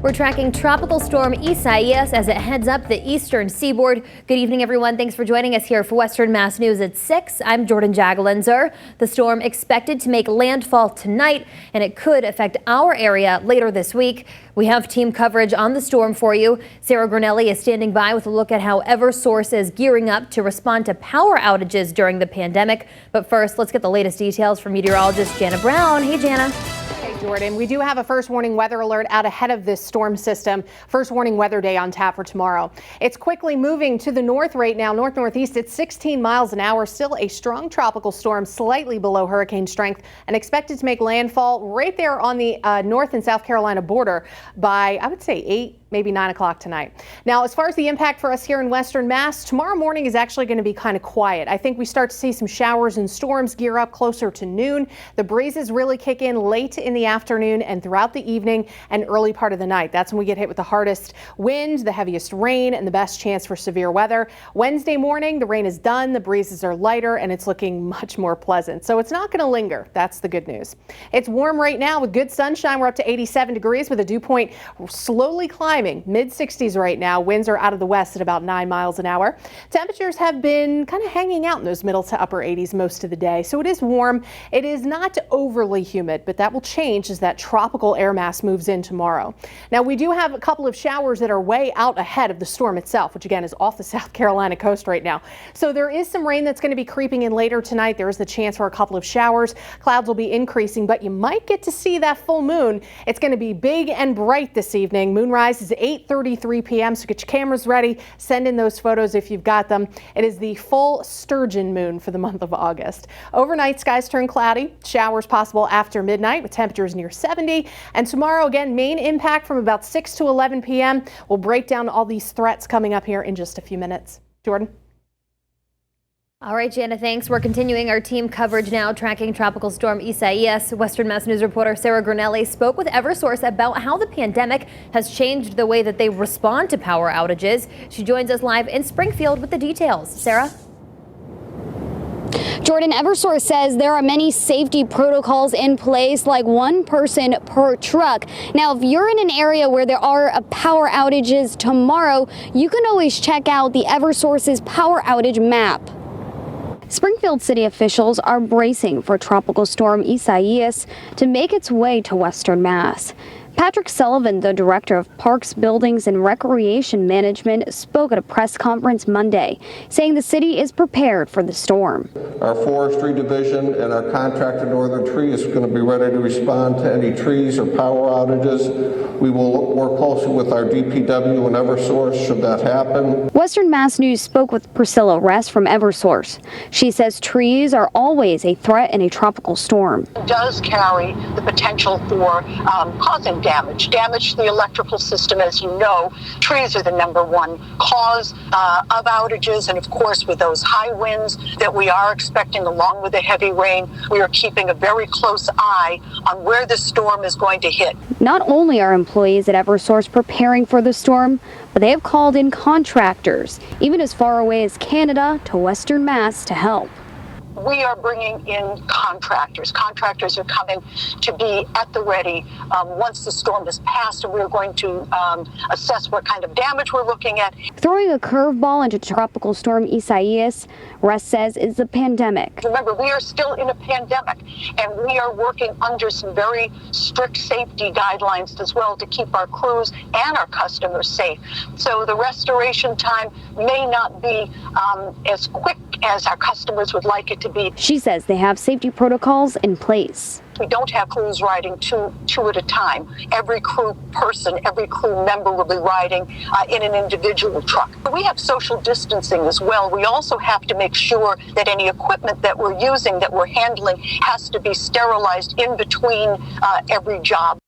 We're tracking Tropical Storm Isaias as it heads up the eastern seaboard. Good evening, everyone. Thanks for joining us here for Western Mass News at 6. I'm Jordyn Jagalenzer. The storm expected to make landfall tonight, and it could affect our area later this week. We have team coverage on the storm for you. Sarah Granelli is standing by with a look at how Eversource is gearing up to respond to power outages during the pandemic. But first, let's get the latest details from meteorologist Janna Brown. Hey, Janna. Jordyn, we do have a first warning weather alert out ahead of this storm system. First warning weather day on tap for tomorrow. It's quickly moving to the north right now, north-northeast at 16 miles an hour. Still a strong tropical storm, slightly below hurricane strength, and expected to make landfall right there on the North and South Carolina border by, I would say, 8, maybe 9 o'clock tonight. Now, as far as the impact for us here in Western Mass, tomorrow morning is actually going to be kind of quiet. I think we start to see some showers and storms gear up closer to noon. The breezes really kick in late in the afternoon and throughout the evening and early part of the night. That's when we get hit with the hardest wind, the heaviest rain, and the best chance for severe weather. Wednesday morning, the rain is done, the breezes are lighter, and it's looking much more pleasant. So it's not going to linger. That's the good news. It's warm right now with good sunshine. We're up to 87 degrees with a dew point slowly climbing. Mid-60s right now. Winds are out of the west at about 9 miles an hour. Temperatures have been kind of hanging out in those middle to upper 80s most of the day. So it is warm. It is not overly humid, but that will change as that tropical air mass moves in tomorrow. Now, we do have a couple of showers that are way out ahead of the storm itself, which again is off the South Carolina coast right now. So there is some rain that's going to be creeping in later tonight. There is the chance for a couple of showers. Clouds will be increasing, but you might get to see that full moon. It's going to be big and bright this evening. Moonrise is 8:33 p.m. So get your cameras ready. Send in those photos if you've got them. It is the full sturgeon moon for the month of August. Overnight, skies turn cloudy. Showers possible after midnight with temperatures near 70. And tomorrow, again, main impact from about 6 to 11 p.m. We'll break down all these threats coming up here in just a few minutes. Jordyn. All right, Janna, thanks. We're continuing our team coverage now, tracking Tropical Storm Isaias. Western Mass News reporter Sarah Granelli spoke with Eversource about how the pandemic has changed the way that they respond to power outages. She joins us live in Springfield with the details. Sarah? Jordyn, Eversource says there are many safety protocols in place, like 1 person per truck. Now, if you're in an area where there are power outages tomorrow, you can always check out the Eversource's power outage map. Springfield city officials are bracing for Tropical Storm Isaias to make its way to Western Mass. Patrick Sullivan, the director of Parks, Buildings, and Recreation Management, spoke at a press conference Monday, saying the city is prepared for the storm. Our forestry division and our contractor Northern Tree is going to be ready to respond to any trees or power outages. We will work closely with our DPW and Eversource should that happen. Western Mass News spoke with Priscilla Ress from Eversource. She says trees are always a threat in a tropical storm. It does carry the potential for causing damage to the electrical system. As you know, trees are the #1 cause of outages, and of course with those high winds that we are expecting along with the heavy rain, we are keeping a very close eye on where the storm is going to hit. Not only are employees at Eversource preparing for the storm, but they have called in contractors, even as far away as Canada, to Western Mass to help. We are bringing in contractors. Contractors are coming to be at the ready once the storm has passed, and we're going to assess what kind of damage we're looking at. Throwing a curveball into Tropical Storm Isaias, Russ says, is the pandemic. Remember, we are still in a pandemic, and we are working under some very strict safety guidelines as well to keep our crews and our customers safe. So the restoration time may not be as quick as our customers would like it to be. She says they have safety protocols in place. We don't have crews riding two at a time. Every crew person, every crew member will be riding in an individual truck. We have social distancing as well. We also have to make sure that any equipment that we're using, that we're handling, has to be sterilized in between every job.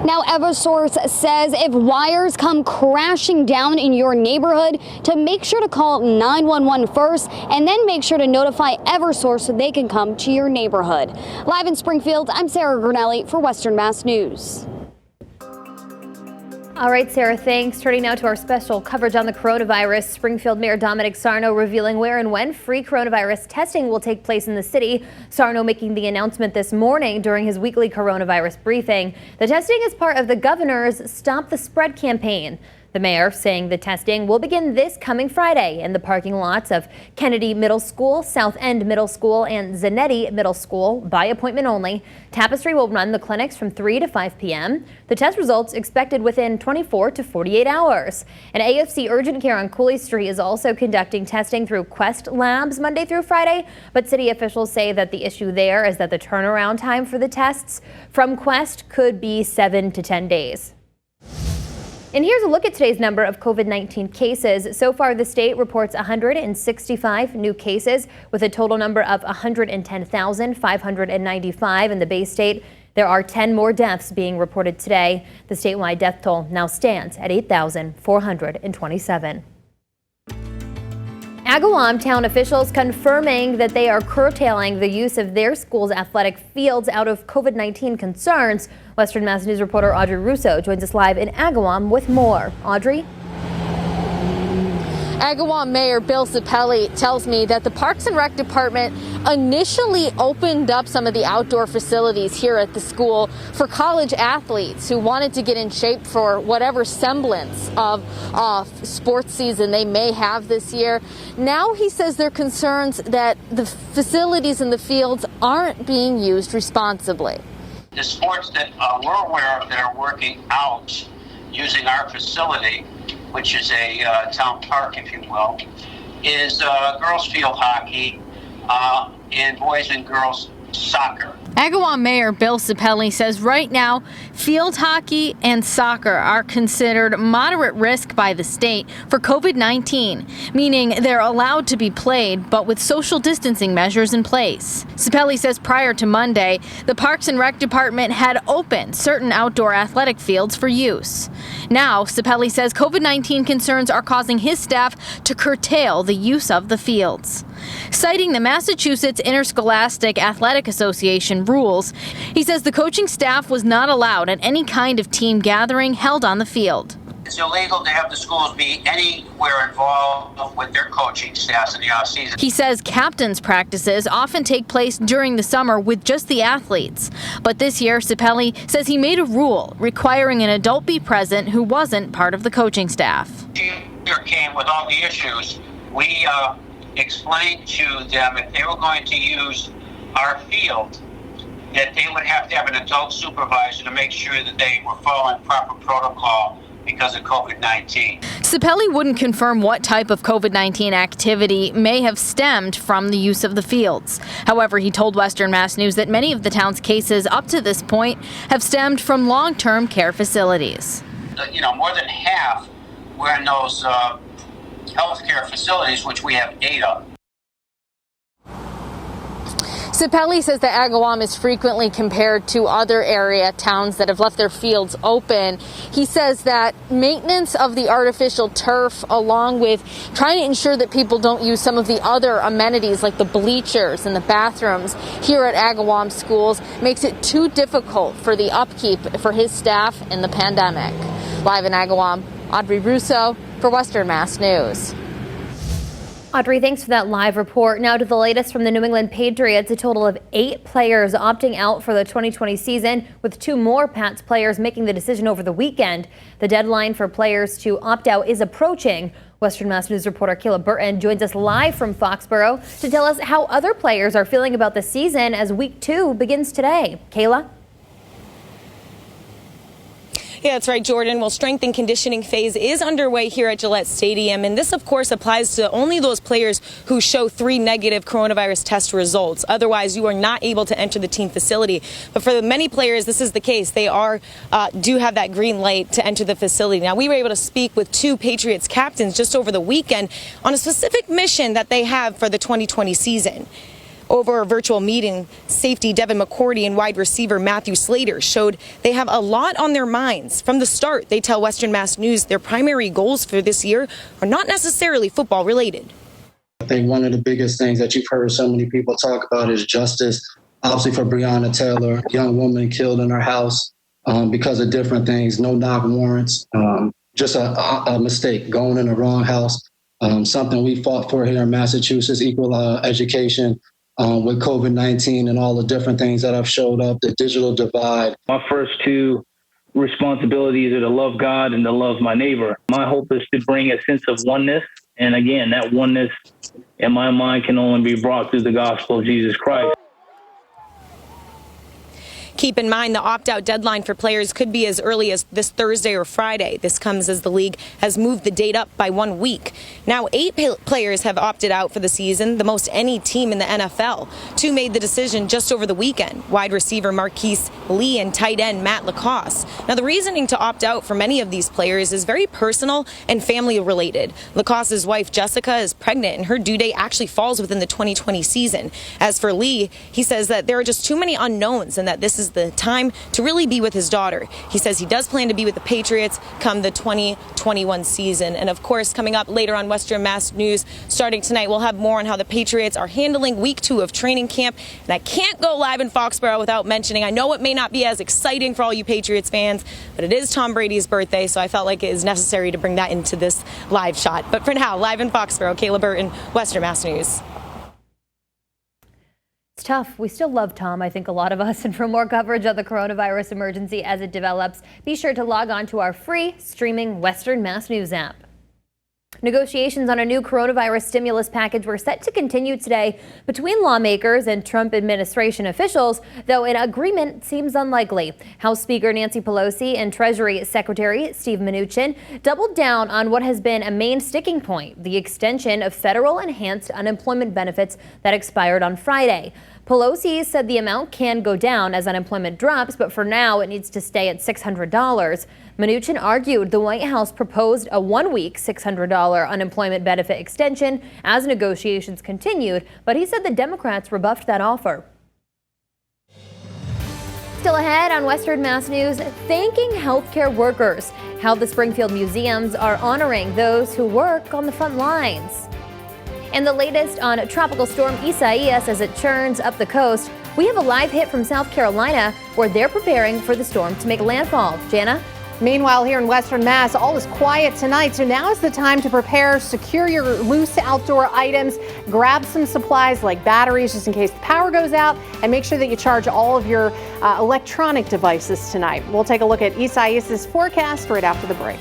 Now, Eversource says if wires come crashing down in your neighborhood, to make sure to call 911 first and then make sure to notify Eversource so they can come to your neighborhood. Live in Springfield, I'm Sarah Granelli for Western Mass News. All right, Sarah, thanks. Turning now to our special coverage on the coronavirus. Springfield Mayor Dominic Sarno revealing where and when free coronavirus testing will take place in the city. Sarno making the announcement this morning during his weekly coronavirus briefing. The testing is part of the governor's Stop the Spread campaign. The mayor saying the testing will begin this coming Friday in the parking lots of Kennedy Middle School, South End Middle School, and Zanetti Middle School by appointment only. Tapestry will run the clinics from 3 to 5 p.m. The test results expected within 24 to 48 hours. And AFC Urgent Care on Cooley Street is also conducting testing through Quest Labs Monday through Friday, but city officials say that the issue there is that the turnaround time for the tests from Quest could be 7 to 10 days. And here's a look at today's number of COVID-19 cases. So far, the state reports 165 new cases with a total number of 110,595 in the Bay State. There are 10 more deaths being reported today. The statewide death toll now stands at 8,427. Agawam town officials confirming that they are curtailing the use of their school's athletic fields out of COVID-19 concerns. Western Mass News reporter Audrey Russo joins us live in Agawam with more. Audrey? Agawam Mayor Bill Cipelli tells me that the Parks and Rec Department initially opened up some of the outdoor facilities here at the school for college athletes who wanted to get in shape for whatever semblance of sports season they may have this year. Now he says there are concerns that the facilities in the fields aren't being used responsibly. The sports that we're aware of that are working out using our facility, which is a town park, if you will, is girls field hockey and boys and girls soccer. Agawam Mayor Bill Cipelli says right now field hockey and soccer are considered moderate risk by the state for COVID-19, meaning they're allowed to be played but with social distancing measures in place. Cipelli says prior to Monday, the Parks and Rec Department had opened certain outdoor athletic fields for use. Now, Cipelli says COVID-19 concerns are causing his staff to curtail the use of the fields. Citing the Massachusetts Interscholastic Athletic Association rules, he says the coaching staff was not allowed at any kind of team gathering held on the field. It's illegal to have the schools be anywhere involved with their coaching staffs in the off-season. He says captains' practices often take place during the summer with just the athletes. But this year, Cipelli says he made a rule requiring an adult be present who wasn't part of the coaching staff. Here came with all the issues. We explained to them if they were going to use our field, that they would have to have an adult supervisor to make sure that they were following proper protocol because of COVID-19. Cipelli wouldn't confirm what type of COVID-19 activity may have stemmed from the use of the fields. However, he told Western Mass News that many of the town's cases up to this point have stemmed from long-term care facilities. More than half were in those healthcare facilities, which we have 8 of. Cipelli says that Agawam is frequently compared to other area towns that have left their fields open. He says that maintenance of the artificial turf, along with trying to ensure that people don't use some of the other amenities like the bleachers and the bathrooms here at Agawam schools, makes it too difficult for the upkeep for his staff in the pandemic. Live in Agawam, Audrey Russo for Western Mass News. Audrey, thanks for that live report. Now to the latest from the New England Patriots. A total of 8 players opting out for the 2020 season, with 2 more Pats players making the decision over the weekend. The deadline for players to opt out is approaching. Western Mass News reporter Kayla Burton joins us live from Foxborough to tell us how other players are feeling about the season as week 2 begins today. Kayla? Yeah, that's right, Jordan. Well, strength and conditioning phase is underway here at Gillette Stadium, and this, of course, applies to only those players who show 3 negative coronavirus test results. Otherwise, you are not able to enter the team facility. But for many players, this is the case. They do have that green light to enter the facility. Now, we were able to speak with 2 Patriots captains just over the weekend on a specific mission that they have for the 2020 season. Over a virtual meeting, safety Devin McCourty and wide receiver Matthew Slater showed they have a lot on their minds. From the start, they tell Western Mass News their primary goals for this year are not necessarily football related. I think one of the biggest things that you've heard so many people talk about is justice. Obviously for Breonna Taylor, a young woman killed in her house. because of different things, no knock warrants, just a mistake, going in the wrong house. Something we fought for here in Massachusetts, equal education with COVID-19 and all the different things that have showed up, the digital divide. My first two responsibilities are to love God and to love my neighbor. My hope is to bring a sense of oneness. And again, that oneness in my mind can only be brought through the gospel of Jesus Christ. Keep in mind the opt-out deadline for players could be as early as this Thursday or Friday. This comes as the league has moved the date up by 1 week. Now, 8 players have opted out for the season, the most any team in the NFL. 2 made the decision just over the weekend, wide receiver Marquise Lee and tight end Matt Lacoste. Now, the reasoning to opt out for many of these players is very personal and family related. Lacoste's wife, Jessica, is pregnant, and her due date actually falls within the 2020 season. As for Lee, he says that there are just too many unknowns and that this is the time to really be with his daughter. He says he does plan to be with the Patriots come the 2021 season. And of course, coming up later on Western Mass News, starting tonight, we'll have more on how the Patriots are handling week 2 of training camp. And I can't go live in Foxborough without mentioning, I know it may not be as exciting for all you Patriots fans, but it is Tom Brady's birthday, so I felt like it is necessary to bring that into this live shot. But for now, live in Foxborough, Kayla Burton, Western Mass News. It's tough. We still love Tom, I think a lot of us. And for more coverage of the coronavirus emergency as it develops, be sure to log on to our free streaming Western Mass News app. Negotiations on a new coronavirus stimulus package were set to continue today between lawmakers and Trump administration officials, though an agreement seems unlikely. House Speaker Nancy Pelosi and Treasury Secretary Steve Mnuchin doubled down on what has been a main sticking point, the extension of federal enhanced unemployment benefits that expired on Friday. Pelosi said the amount can go down as unemployment drops, but for now it needs to stay at $600. Mnuchin argued the White House proposed a 1-week $600 unemployment benefit extension as negotiations continued, but he said the Democrats rebuffed that offer. Still ahead on Western Mass News, thanking healthcare workers, how the Springfield museums are honoring those who work on the front lines. And the latest on Tropical Storm Isaias as it churns up the coast. We have a live hit from South Carolina where they're preparing for the storm to make landfall. Janna? Meanwhile, here in Western Mass, all is quiet tonight, so now is the time to prepare, secure your loose outdoor items, grab some supplies like batteries just in case the power goes out, and make sure that you charge all of your electronic devices tonight. We'll take a look at Isaias' forecast right after the break.